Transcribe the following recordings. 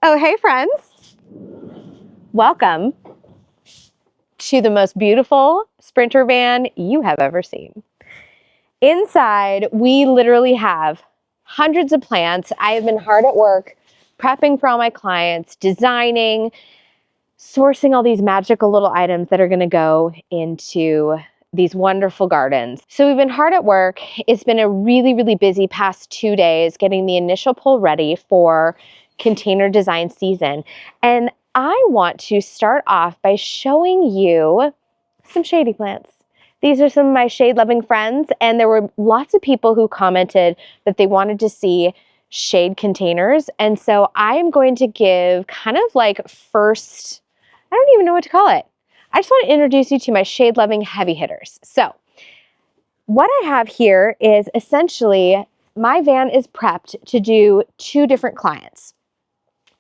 Oh, hey friends. Welcome to the most beautiful sprinter van you have ever seen. Inside, we literally have hundreds of plants. I have been hard at work prepping for all my clients, designing, sourcing all these magical little items that are going to go into these wonderful gardens. So we've been hard at work. It's been a really busy past 2 days getting the initial pull ready for container design season. And I want to start off by showing you some shady plants. These are some of my shade-loving friends, and there were lots of people who commented that they wanted to see shade containers. And so I'm going to give kind of like first, I don't even know what to call it. I just want to introduce you to my shade-loving heavy hitters. So what I have here is essentially my van is prepped to do 2 different clients,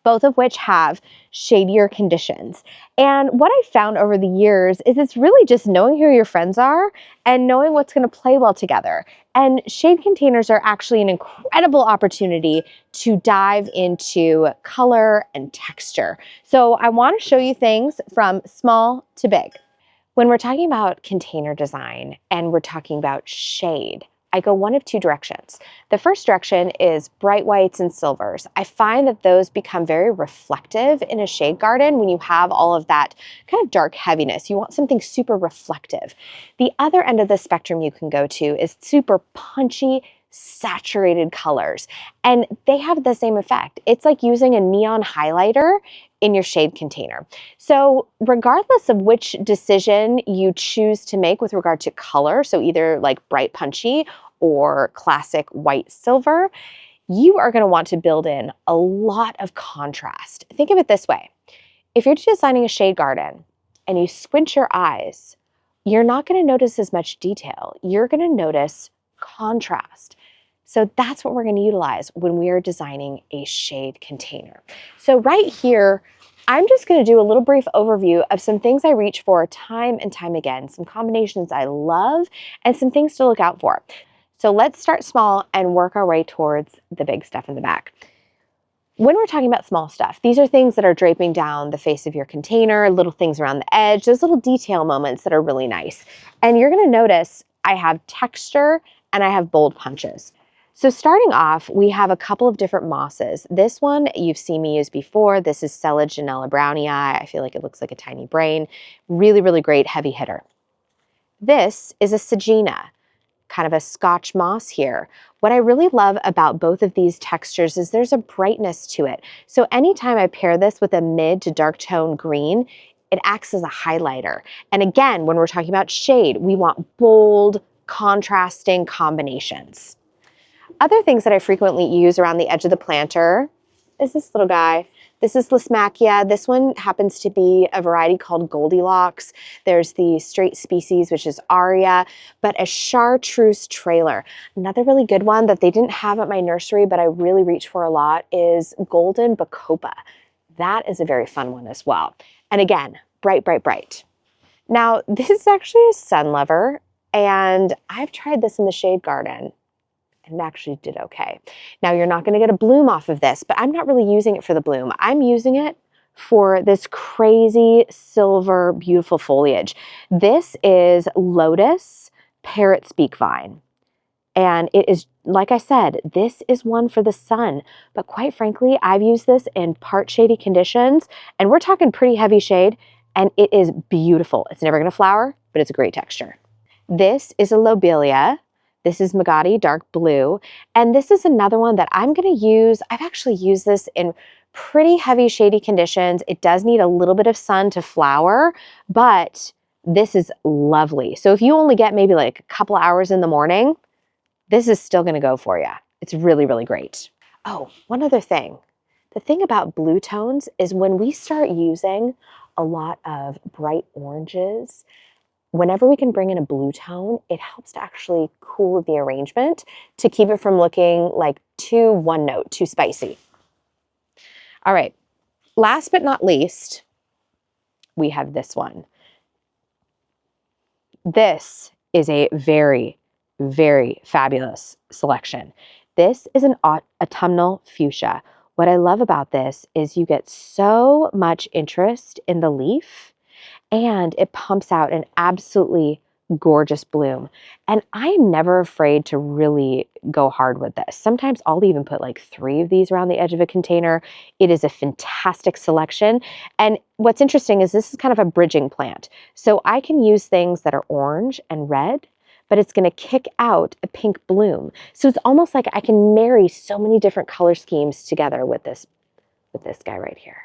both of which have shadier conditions. And what I found over the years is it's really just knowing who your friends are and knowing what's going to play well together. And shade containers are actually an incredible opportunity to dive into color and texture. So I want to show you things from small to big. When we're talking about container design and we're talking about shade, I go one of 2 directions. The first direction is bright whites and silvers. I find that those become very reflective in a shade garden when you have all of that kind of dark heaviness. You want something super reflective. The other end of the spectrum you can go to is super punchy, saturated colors, and they have the same effect. It's like using a neon highlighter in your shade container. So regardless of which decision you choose to make with regard to color, so either like bright punchy or classic white silver, you are going to want to build in a lot of contrast. Think of it this way. If you're designing a shade garden and you squint your eyes, you're not going to notice as much detail. You're going to notice contrast. So that's what we're going to utilize when we are designing a shade container. So right here, I'm just going to do a little brief overview of some things I reach for time and time again, some combinations I love, and some things to look out for. So let's start small and work our way towards the big stuff in the back. When we're talking about small stuff, these are things that are draping down the face of your container, little things around the edge, those little detail moments that are really nice. And you're going to notice I have texture and I have bold punches. So starting off, we have a couple of different mosses. This one you've seen me use before. This is Janella Brownii. I feel like it looks like a tiny brain. Really great heavy hitter. This is a Sagina, kind of a Scotch moss here. What I really love about both of these textures is there's a brightness to it. So anytime I pair this with a mid to dark tone green, it acts as a highlighter. And again, when we're talking about shade, we want bold, contrasting combinations. Other things that I frequently use around the edge of the planter is this little guy. This is Lismachia. This one happens to be a variety called Goldilocks. There's the straight species, which is Aria, but a chartreuse trailer. Another really good one that they didn't have at my nursery, but I really reach for a lot is Golden Bacopa. That is a very fun one as well. And again, bright. Now, this is actually a sun lover, and I've tried this in the shade garden and actually did okay. Now you're not going to get a bloom off of this, but I'm not really using it for the bloom. I'm using it for this crazy silver, beautiful foliage. This is Lotus Parrot's Beak Vine. And it is, like I said, this is one for the sun. But quite frankly, I've used this in part shady conditions, and we're talking pretty heavy shade, and it is beautiful. It's never going to flower, but it's a great texture. This is a Lobelia. This is Magadi Dark Blue, and this is another one that I'm going to use. I've actually used this in pretty heavy shady conditions. It does need a little bit of sun to flower, but this is lovely. So if you only get maybe like a couple hours in the morning, this is still going to go for you. It's really great. Oh, one other thing. The thing about blue tones is when we start using a lot of bright oranges, whenever we can bring in a blue tone, it helps to actually cool the arrangement to keep it from looking like too one note, too spicy. All right, last but not least, we have this one. This is a very fabulous selection. This is an autumnal fuchsia. what I love about this is you get so much interest in the leaf and it pumps out an absolutely gorgeous bloom. And I'm never afraid to really go hard with this. Sometimes I'll even put like 3 of these around the edge of a container. It is a fantastic selection. And what's interesting is this is kind of a bridging plant. So I can use things that are orange and red, but it's gonna kick out a pink bloom. So it's almost like I can marry so many different color schemes together with this guy right here.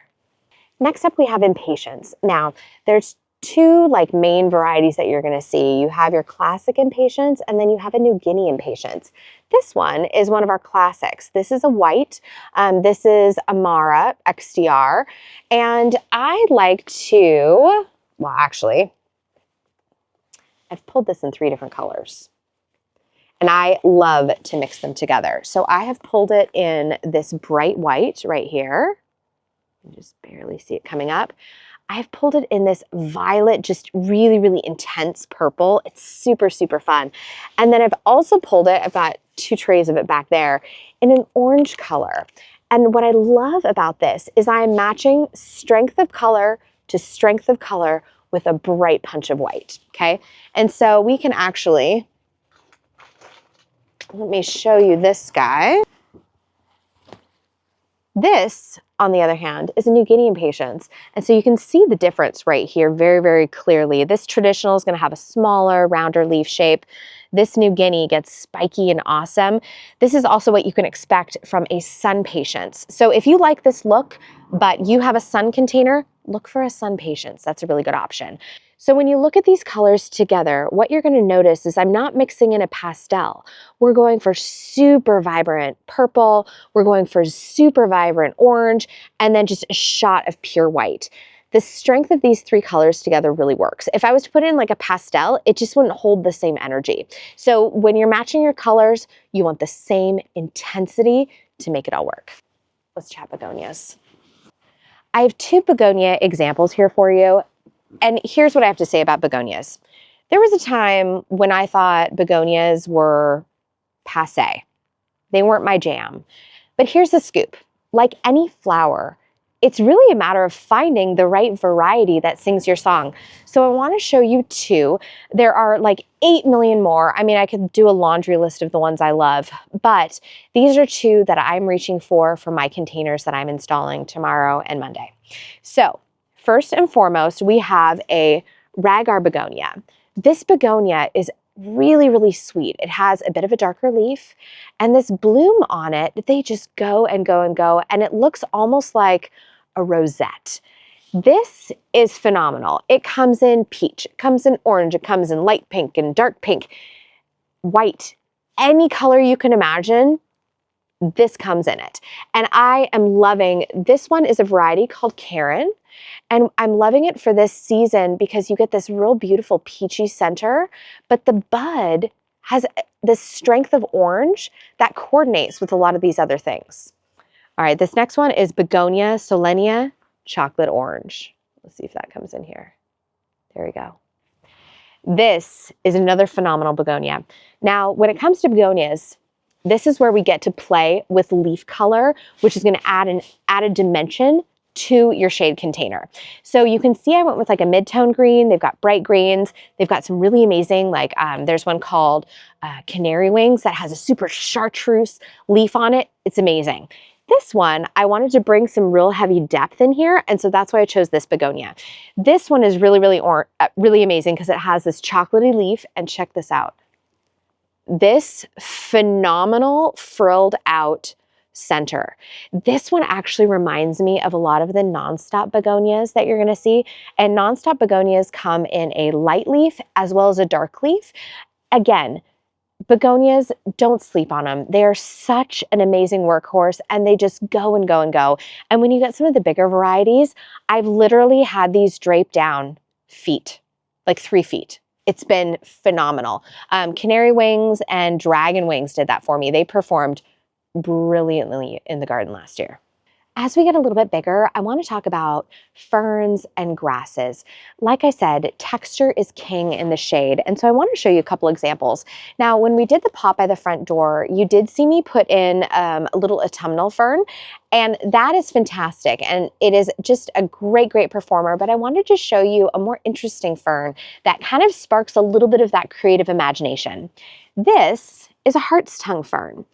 Next up, we have Impatiens. Now, there's 2 like main varieties that you're gonna see. You have your classic Impatiens and then you have a New Guinea Impatiens. This one is one of our classics. This is a white. This is Amara XDR. And I like to, well, actually, I've pulled this in 3 different colors. And I love to mix them together. So I have pulled it in this bright white right here. You can just barely see it coming up. I've pulled it in this violet, just really, really intense purple. It's super, super fun. And then I've also pulled it, I've got 2 trays of it back there, in an orange color. And what I love about this is I'm matching strength of color to strength of color with a bright punch of white, okay? And so we can actually, let me show you this guy. This, on the other hand, is a New Guinea Impatiens. And so you can see the difference right here very, very clearly. This traditional is going to have a smaller, rounder leaf shape. This New Guinea gets spiky and awesome. This is also what you can expect from a sun Patiens. So if you like this look, but you have a sun container, look for a sun Patiens. That's a really good option. So when you look at these colors together, what you're going to notice is I'm not mixing in a pastel. We're going for super vibrant purple, we're going for super vibrant orange, and then just a shot of pure white. The strength of these 3 colors together really works. If I was to put in like a pastel, it just wouldn't hold the same energy. So when you're matching your colors, you want the same intensity to make it all work. Let's chat begonias. I have 2 begonia examples here for you. And here's what I have to say about begonias. There was a time when I thought begonias were passé. They weren't my jam. But here's the scoop. Like any flower, it's really a matter of finding the right variety that sings your song. So I want to show you 2. There are like 8 million more. I mean, I could do a laundry list of the ones I love, but these are 2 that I'm reaching for my containers that I'm installing tomorrow and Monday. So first and foremost, we have a ragar begonia. This begonia is really, really sweet. It has a bit of a darker leaf and this bloom on it, they just go and go and go. And it looks almost like a rosette. This is phenomenal. It comes in peach, it comes in orange, it comes in light pink and dark pink, white, any color you can imagine. This comes in it. And I am loving, this one is a variety called Karen. And I'm loving it for this season because you get this real beautiful peachy center, but the bud has this strength of orange that coordinates with a lot of these other things. All right, this next one is Begonia solenia chocolate orange. Let's see if that comes in here. There we go. This is another phenomenal begonia. Now, when it comes to begonias, this is where we get to play with leaf color, which is going to add an added dimension to your shade container. So you can see I went with like a mid-tone green. They've got bright greens. They've got some really amazing, like there's one called Canary Wings that has a super chartreuse leaf on it. It's amazing. This one, I wanted to bring some real heavy depth in here, and so that's why I chose this begonia. This one is really, really amazing because it has this chocolatey leaf, and check this out. This phenomenal frilled out center. This one actually reminds me of a lot of the nonstop begonias that you're going to see, and nonstop begonias come in a light leaf as well as a dark leaf. Again, begonias, don't sleep on them. They are such an amazing workhorse and they just go and go and go. And when you get some of the bigger varieties, I've literally had these drape down feet, like 3 feet. It's been phenomenal. Canary Wings and Dragon Wings did that for me. They performed brilliantly in the garden last year. As we get a little bit bigger, I want to talk about ferns and grasses. Like I said, texture is king in the shade, and so I want to show you a couple examples. Now, when we did the pot by the front door, you did see me put in a little autumnal fern, and that is fantastic, and it is just a great, great performer, but I wanted to show you a more interesting fern that kind of sparks a little bit of that creative imagination. This is a hart's tongue fern.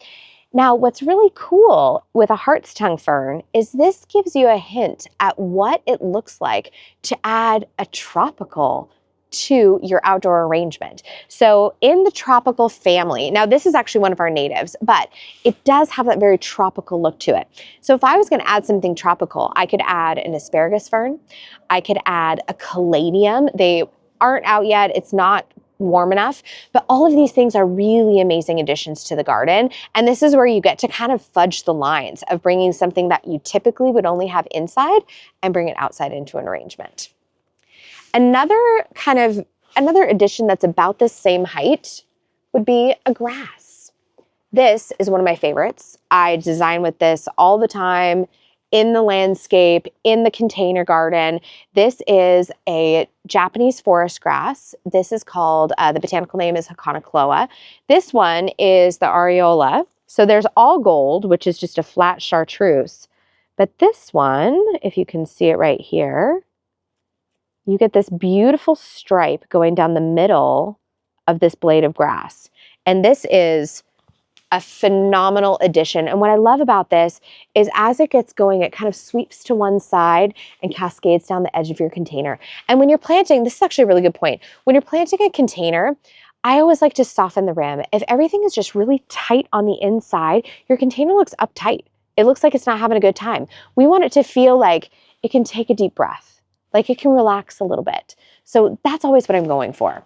Now, what's really cool with a hart's tongue fern is this gives you a hint at what it looks like to add a tropical to your outdoor arrangement. So in the tropical family, now this is actually one of our natives, but it does have that very tropical look to it. So if I was going to add something tropical, I could add an asparagus fern. I could add a caladium. They aren't out yet. It's not warm enough, but all of these things are really amazing additions to the garden. And this is where you get to kind of fudge the lines of bringing something that you typically would only have inside and bring it outside into an arrangement. Another addition that's about the same height would be a grass. This is one of my favorites. I design with this all the time in the landscape, in the container garden. This is a Japanese forest grass. This is called, the botanical name is Hakonocloa. This one is the areola. So there's all gold, which is just a flat chartreuse. But this one, if you can see it right here, you get this beautiful stripe going down the middle of this blade of grass. And this is a phenomenal addition. And what I love about this is as it gets going, it kind of sweeps to one side and cascades down the edge of your container. And when you're planting, this is actually a really good point. When you're planting a container, I always like to soften the rim. If everything is just really tight on the inside, your container looks uptight. It looks like it's not having a good time. We want it to feel like it can take a deep breath, like it can relax a little bit. So that's always what I'm going for.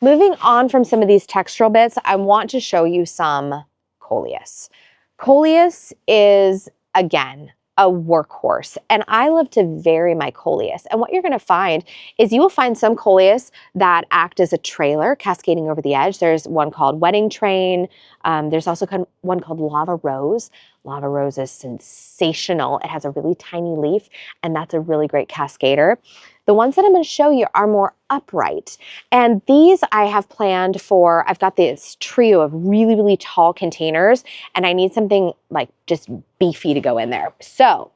Moving on from some of these textural bits, I want to show you some Coleus. Coleus is, again, a workhorse, and I love to vary my Coleus. And what you're going to find is you will find some Coleus that act as a trailer cascading over the edge. There's one called Wedding Train. There's also one called Lava Rose. Lava Rose is sensational. It has a really tiny leaf, and that's a really great cascader. The ones that I'm going to show you are more upright. And these I have planned for, I've got this trio of really, really tall containers, and I need something like just beefy to go in there. So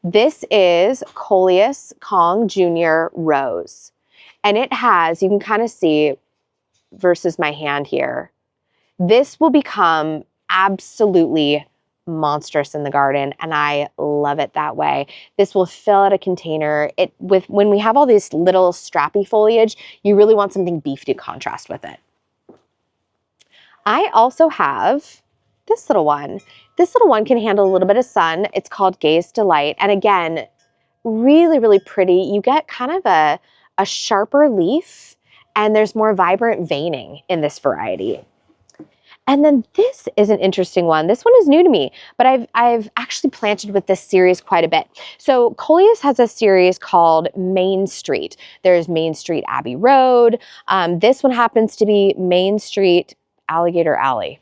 this is Coleus Kong Jr. Rose. And it has, you can kind of see versus my hand here, this will become absolutely monstrous in the garden, and I love it that way. This will fill out a container. When we have all this little strappy foliage, you really want something beefy to contrast with it. I also have this little one. This little one can handle a little bit of sun. It's called Gaze Delight, and again, really, really pretty. You get kind of a sharper leaf, and there's more vibrant veining in this variety. And then this is an interesting one. This one is new to me, but I've actually planted with this series quite a bit. So Coleus has a series called Main Street. There's Main Street Abbey Road. This one happens to be Main Street Alligator Alley.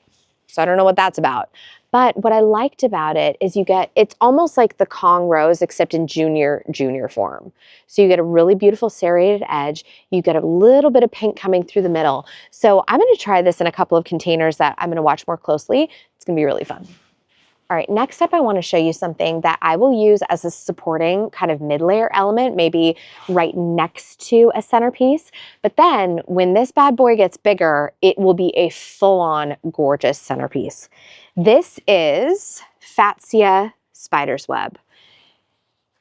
So I don't know what that's about. But what I liked about it is it's almost like the Kong Rose except in junior form. So you get a really beautiful serrated edge. You get a little bit of pink coming through the middle. So I'm going to try this in a couple of containers that I'm going to watch more closely. It's going to be really fun. All right, next up I want to show you something that I will use as a supporting kind of mid-layer element, maybe right next to a centerpiece. But then when this bad boy gets bigger, it will be a full-on gorgeous centerpiece. This is Fatsia Spider's Web.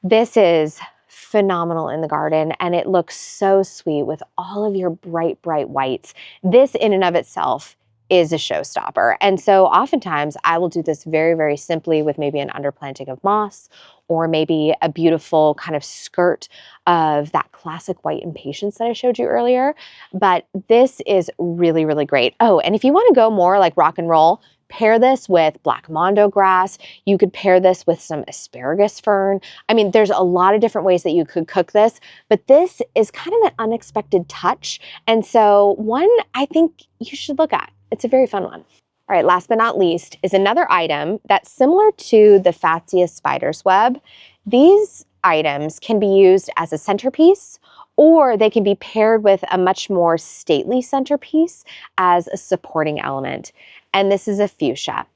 This is phenomenal in the garden, and it looks so sweet with all of your bright, bright whites. This in and of itself is a showstopper. And so oftentimes I will do this very, very simply with maybe an underplanting of moss or maybe a beautiful kind of skirt of that classic white impatiens that I showed you earlier. But this is really, really great. Oh, and if you want to go more like rock and roll, pair this with black mondo grass. You could pair this with some asparagus fern. I mean, there's a lot of different ways that you could cook this, but this is kind of an unexpected touch. And so one I think you should look at. It's a very fun one. All right, last but not least is another item that's similar to the fuschias spider's web. These items can be used as a centerpiece, or they can be paired with a much more stately centerpiece as a supporting element. And this is a fuchsia.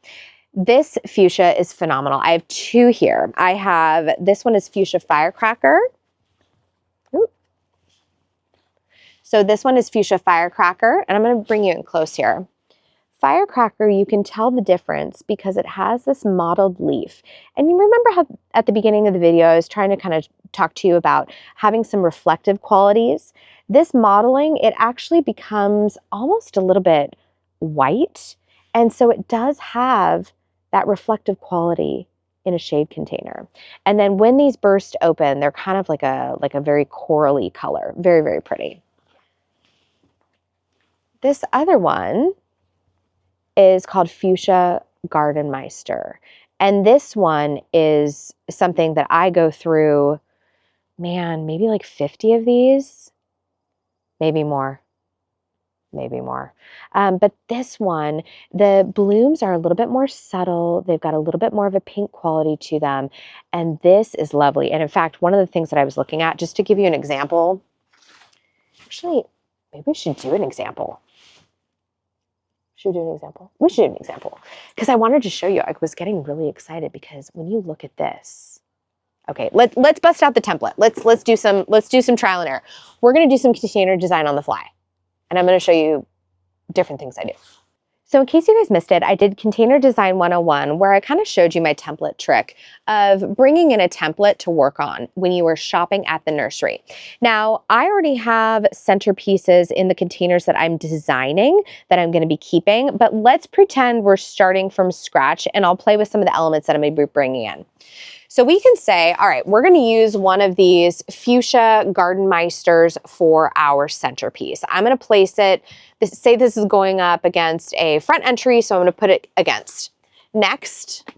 This fuchsia is phenomenal. I have two here. I have, this one is fuchsia firecracker. Ooh. So this one is fuchsia firecracker, and I'm going to bring you in close here. Firecracker, you can tell the difference because it has this mottled leaf. And you remember how at the beginning of the video I was trying to kind of talk to you about having some reflective qualities. This mottling, it actually becomes almost a little bit white. And so it does have that reflective quality in a shade container. And then when these burst open, they're kind of like a very corally color. Very, very pretty. This other one is called Fuchsia Gardenmeister. And this one is something that I go through, man, maybe like 50 of these, maybe more. But this one, the blooms are a little bit more subtle. They've got a little bit more of a pink quality to them. And this is lovely. And in fact, one of the things that I was looking at, just to give you an example, actually, maybe we should do an example. Should we do an example? We should do an example. Because I wanted to show you, I was getting really excited because when you look at this, okay, let's bust out the template. Let's do some trial and error. We're gonna do some container design on the fly. And I'm gonna show you different things I do. So in case you guys missed it, I did Container Design 101, where I kind of showed you my template trick of bringing in a template to work on when you were shopping at the nursery. Now, I already have centerpieces in the containers that I'm designing that I'm going to be keeping, but let's pretend we're starting from scratch, and I'll play with some of the elements that I'm going to be bringing in. So we can say, all right, we're going to use one of these Fuchsia Gardenmeisters for our centerpiece. I'm going to place it, say this is going up against a front entry, so I'm going to put it against. Next,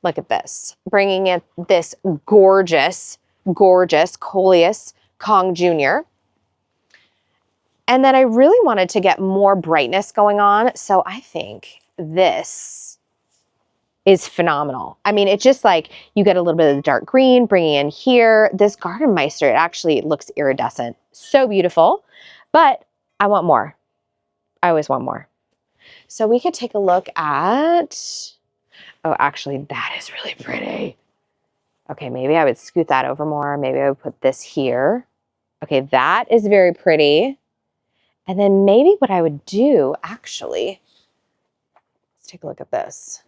look at this, bringing in this gorgeous Coleus Kong Jr. And then I really wanted to get more brightness going on, so I think this is phenomenal. I mean, it's just like you get a little bit of the dark green, bringing in here. This Gardenmeister, it actually looks iridescent. So beautiful, but I want more. I always want more. So we could take a look at, oh, actually that is really pretty. Okay, maybe I would scoot that over more. Maybe I would put this here. Okay, that is very pretty. And then maybe what I would do, actually, let's take a look at this.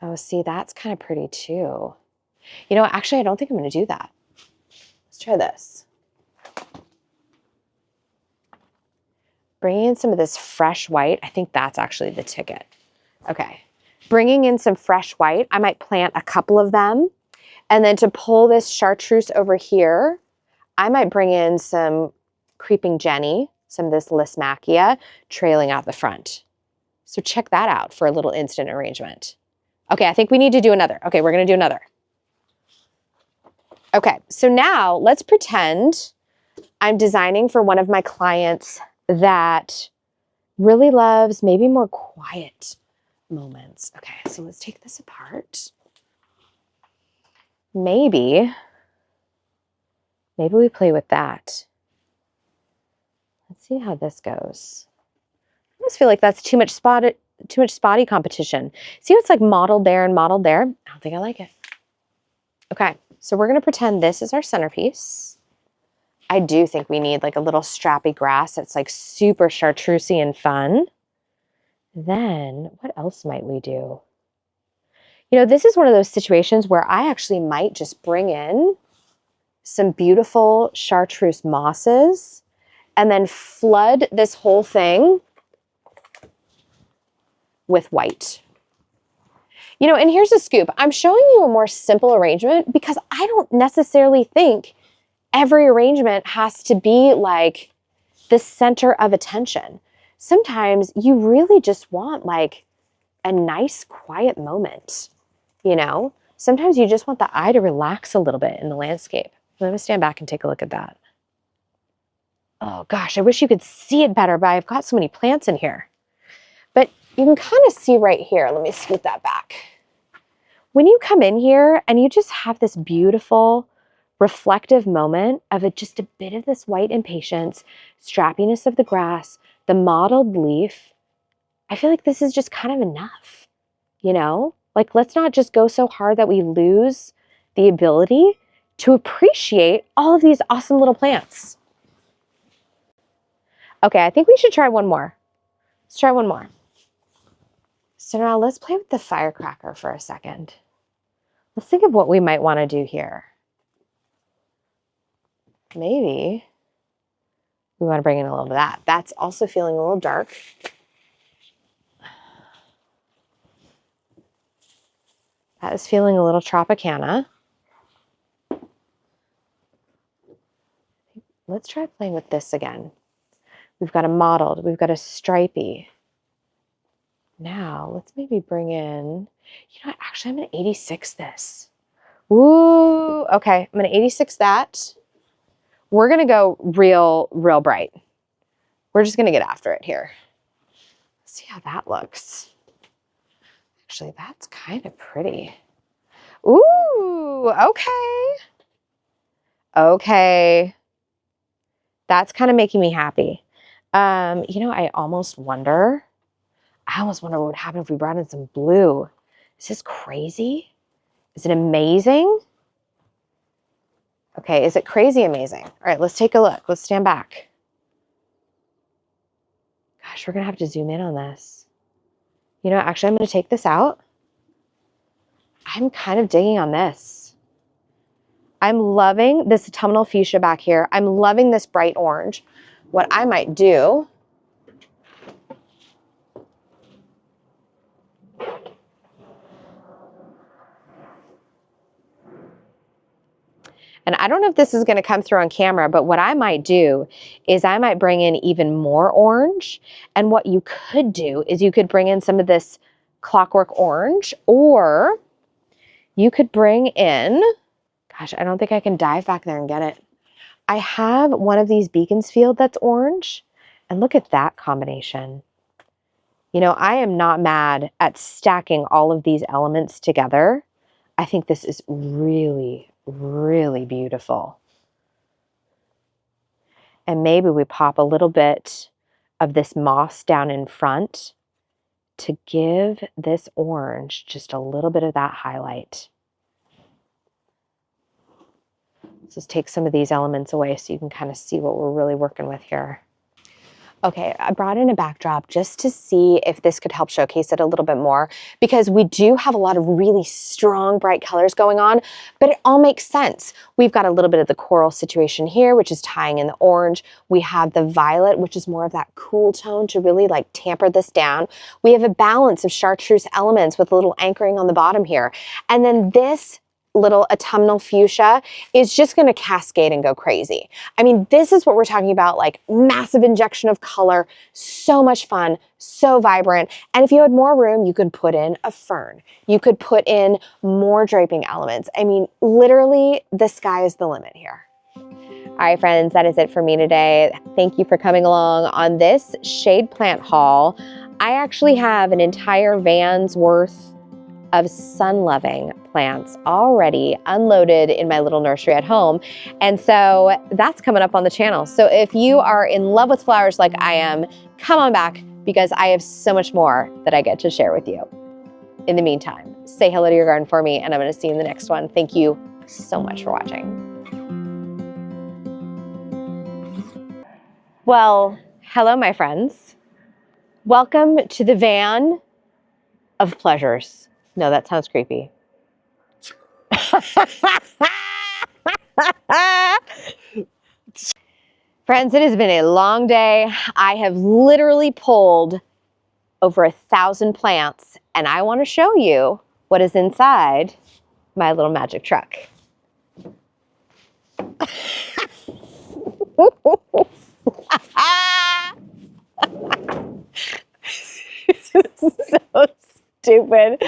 Oh, see, that's kind of pretty too. You know, actually, I don't think I'm going to do that. Let's try this. Bringing in some of this fresh white. I think that's actually the ticket. Okay. Bringing in some fresh white. I might plant a couple of them. And then to pull this chartreuse over here, I might bring in some Creeping Jenny, some of this Lismachia trailing out the front. So check that out for a little instant arrangement. Okay, I think we need to do another. Okay, we're going to do another. Okay, so now let's pretend I'm designing for one of my clients that really loves maybe more quiet moments. Okay, so let's take this apart. Maybe we play with that. Let's see how this goes. I almost feel like that's too much spotty competition. See how it's like modeled there and modeled there? I don't think I like it. Okay, so we're gonna pretend this is our centerpiece. I do think we need like a little strappy grass that's like super chartreusey and fun. Then what else might we do? You know, this is one of those situations where I actually might just bring in some beautiful chartreuse mosses and then flood this whole thing with white. You know, and here's a scoop. I'm showing you a more simple arrangement because I don't necessarily think every arrangement has to be like the center of attention. Sometimes you really just want like a nice quiet moment, you know? Sometimes you just want the eye to relax a little bit in the landscape. Let me stand back and take a look at that. Oh gosh, I wish you could see it better, but I've got so many plants in here. But you can kind of see right here. Let me scoot that back. When you come in here and you just have this beautiful reflective moment of just a bit of this white impatiens, strappiness of the grass, the mottled leaf, I feel like this is just kind of enough, you know? Like, let's not just go so hard that we lose the ability to appreciate all of these awesome little plants. Okay, I think we should try one more. Let's try one more. So now let's play with the firecracker for a second. Let's think of what we might want to do here. Maybe we want to bring in a little bit of that. That's also feeling a little dark. That is feeling a little Tropicana. Let's try playing with this again. We've got a mottled, we've got a stripy. Now let's maybe bring in, you know what, actually I'm gonna 86 this. Ooh, okay, I'm gonna 86 that. We're gonna go real bright. We're just gonna get after it here. Let's see how that looks. Actually, that's kind of pretty. Ooh, okay. Okay. That's kind of making me happy. You know, I almost wonder what would happen if we brought in some blue. Is this crazy? Is it amazing? Okay, is it crazy amazing? All right, let's take a look. Let's stand back. Gosh, we're gonna have to zoom in on this. You know, actually, I'm gonna take this out. I'm kind of digging on this. I'm loving this autumnal fuchsia back here. I'm loving this bright orange. What I might do, and I don't know if this is going to come through on camera, but what I might do is I might bring in even more orange. And what you could do is you could bring in some of this clockwork orange, or you could bring in, gosh, I don't think I can dive back there and get it. I have one of these Beaconsfield that's orange, and look at that combination. You know, I am not mad at stacking all of these elements together. I think this is really, really beautiful. And maybe we pop a little bit of this moss down in front to give this orange just a little bit of that highlight. Let's just take some of these elements away so you can kind of see what we're really working with here. Okay, I brought in a backdrop just to see if this could help showcase it a little bit more, because we do have a lot of really strong, bright colors going on, but it all makes sense. We've got a little bit of the coral situation here, which is tying in the orange. We have the violet, which is more of that cool tone to really like tamper this down. We have a balance of chartreuse elements with a little anchoring on the bottom here. And then this little autumnal fuchsia is just going to cascade and go crazy. I mean, this is what we're talking about, like massive injection of color, so much fun, so vibrant. And if you had more room, you could put in a fern. You could put in more draping elements. I mean, literally, the sky is the limit here. All right, friends, that is it for me today. Thank you for coming along on this shade plant haul. I actually have an entire van's worth of sun-loving plants already unloaded in my little nursery at home. And so that's coming up on the channel. So if you are in love with flowers like I am, come on back, because I have so much more that I get to share with you. In the meantime, say hello to your garden for me, and I'm going to see you in the next one. Thank you so much for watching. Well, hello, my friends. Welcome to the van of pleasures. No, that sounds creepy. Friends, it has been a long day. I have literally pulled over 1,000 plants, and I want to show you what is inside my little magic truck. This is so stupid.